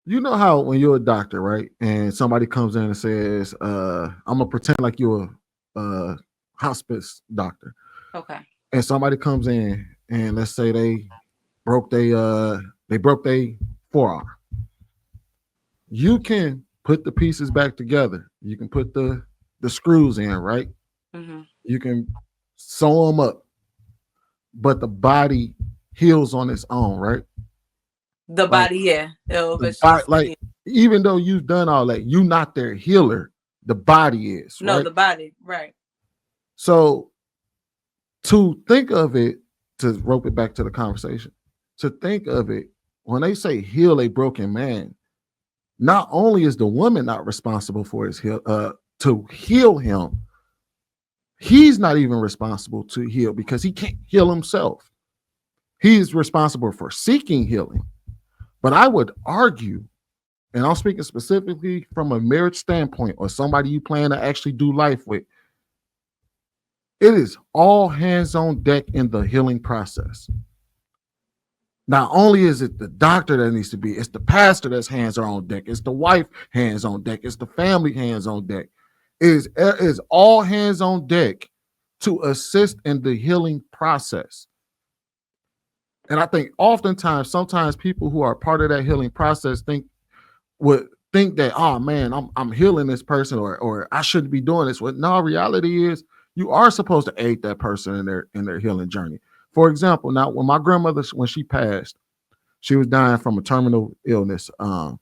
You know how when you're a doctor, right? And somebody comes in and says, I'm gonna pretend like you're a hospice doctor. Okay. And somebody comes in and let's say broke they they broke their forearm. You can put the pieces back together. You can put the screws in, right? Mm-hmm. You can sew them up, but the body heals on its own, right? The Like body, yeah, it'll the eventually body, like heal. even though you've done all that, you not their healer. The body is, No, right? the body, right. So to think of it, to rope it back to the conversation, to think of it, when they say heal a broken man, not only is the woman not responsible for his heal, to heal him, he's not even responsible to heal because he can't heal himself. He's responsible for seeking healing. But I would argue, and I'm speaking specifically from a marriage standpoint or somebody you plan to actually do life with, it is all hands on deck in the healing process. Not only is it the doctor that needs to be, it's the pastor that's hands are on deck, it's the wife hands on deck, it's the family hands on deck. It is all hands on deck to assist in the healing process. And I think oftentimes, sometimes people who are part of that healing process would think that, oh man, I'm healing this person, or I shouldn't be doing this. What no, reality is you are supposed to aid that person in their healing journey. For example, now when my grandmother, when she passed, she was dying from a terminal illness. But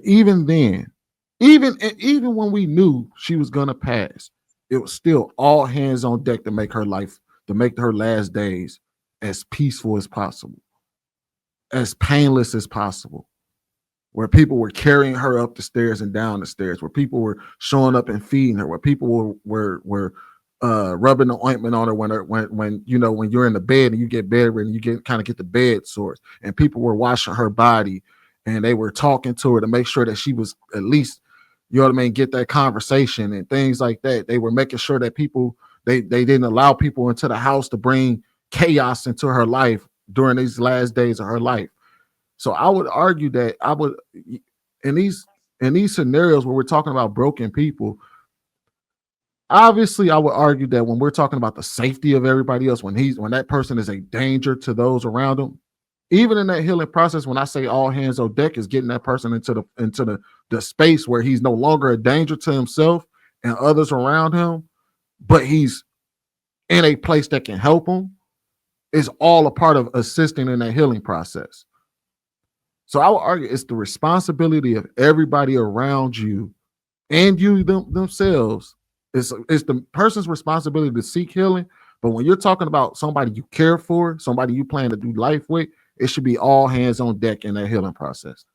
even then, even when we knew she was gonna pass, it was still all hands on deck to make her life, to make her last days as peaceful as possible, as painless as possible. Where people were carrying her up the stairs and down the stairs, where people were showing up and feeding her, where people were rubbing the ointment on her when you know when you're in the bed and you get bedridden, you get kind of get the bed sores, and people were washing her body and they were talking to her to make sure that she was at least, you know what I mean, get that conversation and things like that. They were making sure that people, they didn't allow people into the house to bring chaos into her life during these last days of her life. So I would argue that I would, in these scenarios where we're talking about broken people, obviously I would argue that when we're talking about the safety of everybody else, when that person is a danger to those around them, even in that healing process, when I say all hands on deck, is getting that person into the space where he's no longer a danger to himself and others around him, but he's in a place that can help him, is all a part of assisting in that healing process. So I would argue it's the responsibility of everybody around you and themselves. It's the person's responsibility to seek healing. But when you're talking about somebody you care for, somebody you plan to do life with, it should be all hands on deck in that healing process.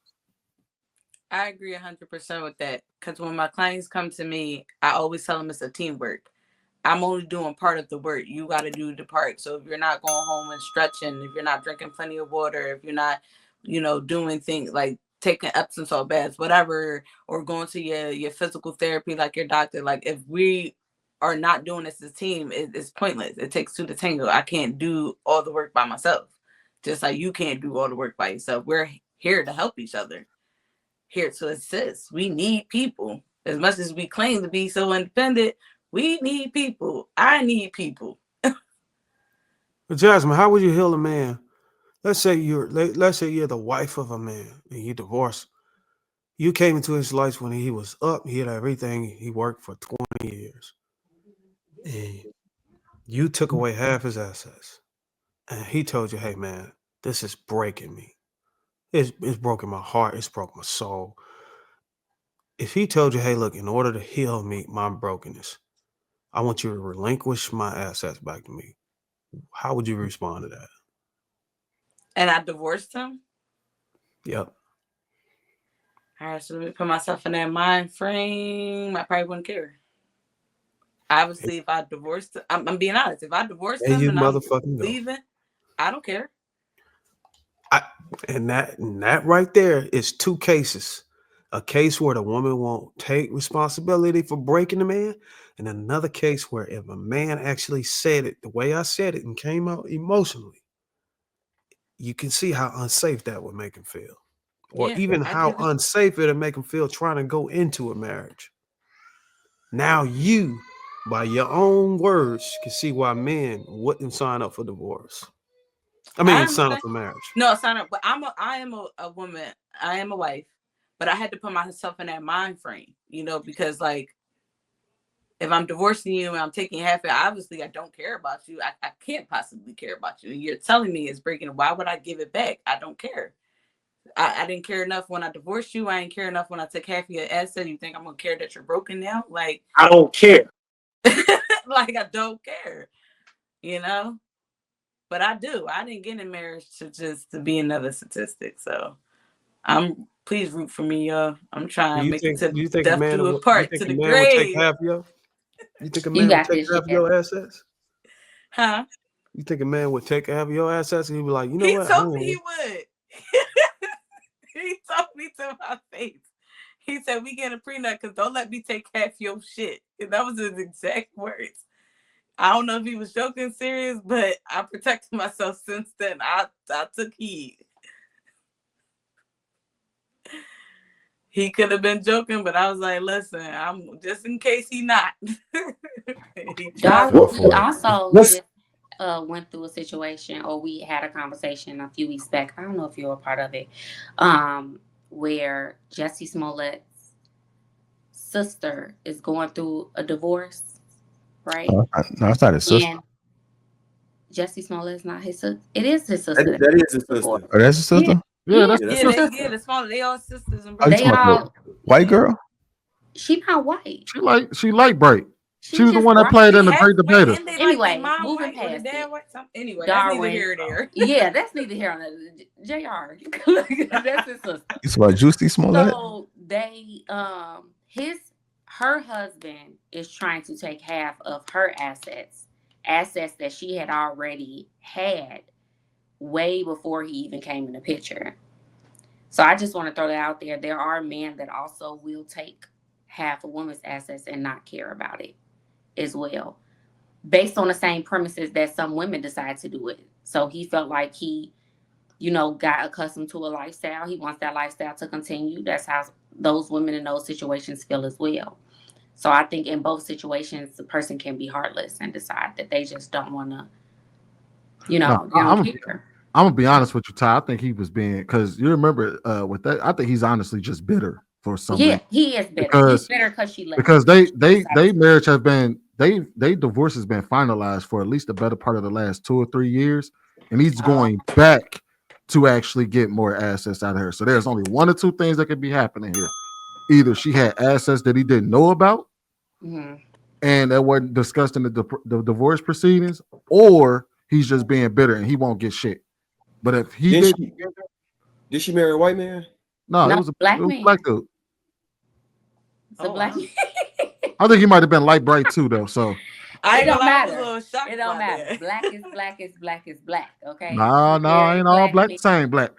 I agree 100% with that. Because when my clients come to me, I always tell them it's a teamwork. I'm only doing part of the work. You got to do the part. So if you're not going home and stretching, if you're not drinking plenty of water, if you're not, doing things like taking Epsom salt baths, whatever, or going to your physical therapy like your doctor, like if we are not doing this as a team, it's pointless. It takes two to tango. I can't do all the work by myself, just like you can't do all the work by yourself. We're here to help each other, here to assist. We need people. As much as we claim to be so independent, we need people. I need people. But Jasmine, how would you heal a man? Let's say you're the wife of a man and you divorced. You came into his life when he was up. He had everything. He worked for 20 years. And you took away half his assets. And he told you, hey, man, this is breaking me. It's broken my heart. It's broken my soul. If he told you, hey, look, in order to heal me, my brokenness, I want you to relinquish my assets back to me. How would you respond to that? And I divorced him. Yep. All right, so let me put myself in that mind frame. I probably wouldn't care. Obviously, if I divorced, I'm being honest. If I divorced There him you and I'm motherfucking go. leaving, I don't care. I, and that right there is two cases. A case where the woman won't take responsibility for breaking the man, and another case where if a man actually said it the way I said it and came out emotionally, you can see how unsafe that would make him feel. or Yeah, even I how get it. unsafe it'll make them feel trying to go into a marriage. Now you, by your own words, can see why men wouldn't sign up for divorce. I I mean, sign up understand. for marriage. No, sign up. But I am a woman. I am a wife. But I had to put myself in that mind frame, because like if I'm divorcing you and I'm taking half of it, obviously I don't care about you. I can't possibly care about you. And you're telling me it's breaking. Why would I give it back? I don't care. I didn't care enough when I divorced you. I didn't care enough when I took half of your asset. You think I'm gonna care that you're broken now? Like I don't care. like I don't care, But I do. I didn't get in marriage to be another statistic. So please root for me, y'all. I'm trying to make it to Do you think a death man do a you part think to a the man would take grave. half your you think a You man would got take this half shit. your assets? Huh? You think a man would take half your assets and he'd be like, you know He what? told me he would. He told me to my face. He said, we get a prenup because don't let me take half your shit. And that was his exact words. I don't know if he was joking serious, but I protected myself since then. I took heed. He could have been joking, but I was like, listen, I'm just in case he not. He tried Dog, to. we also Listen. just went through a situation, or we had a conversation a few weeks back. I don't know if you were a part of it, where Jussie Smollett's sister is going through a divorce, right? No, it's not his sister. And Jussie Smollett is not his sister. It is his sister. That is his sister. Oh, that's his sister. Yeah, that's Yeah, the that's Yeah, sister. the small. They all sisters and Oh, you brothers. They talking about all. the white girl? She not white. She like bright. She was the just one that bright. played in the Half Great white, Debater. and they Anyway, like the mom moving white or the past dad it. white. Anyway, that's neither Darwin. here or there. Yeah, that's neither here nor there. Jr. That's his sister. You saw Juicy Smollett? So they, her husband is trying to take half of her assets that she had already had way before he even came in the picture. So I just want to throw that out there. There are men that also will take half a woman's assets and not care about it as well, based on the same premises that some women decide to do it. So he felt like he, got accustomed to a lifestyle. He wants that lifestyle to continue. That's how those women in those situations feel as well. So I think in both situations, the person can be heartless and decide that they just don't want to, they don't care. I'm gonna be honest with you, Ty. I think he was being, because you remember with that. I think he's honestly just bitter for some reason. He is bitter. He's bitter because she left. Because they marriage has been they divorce has been finalized for at least the better part of the last 2 or 3 years, and he's going back to actually get more assets out of her. So there's only one or two things that could be happening here. Either she had assets that he didn't know about, and that weren't discussed in the divorce proceedings, or he's just being bitter and he won't get shit. But if he did she marry a white man? No, it was a black dude. It's a black. I think he might have been light bright too, though. So it don't matter. It don't matter. Black is black is black is black. Okay. No, ain't all black the same black.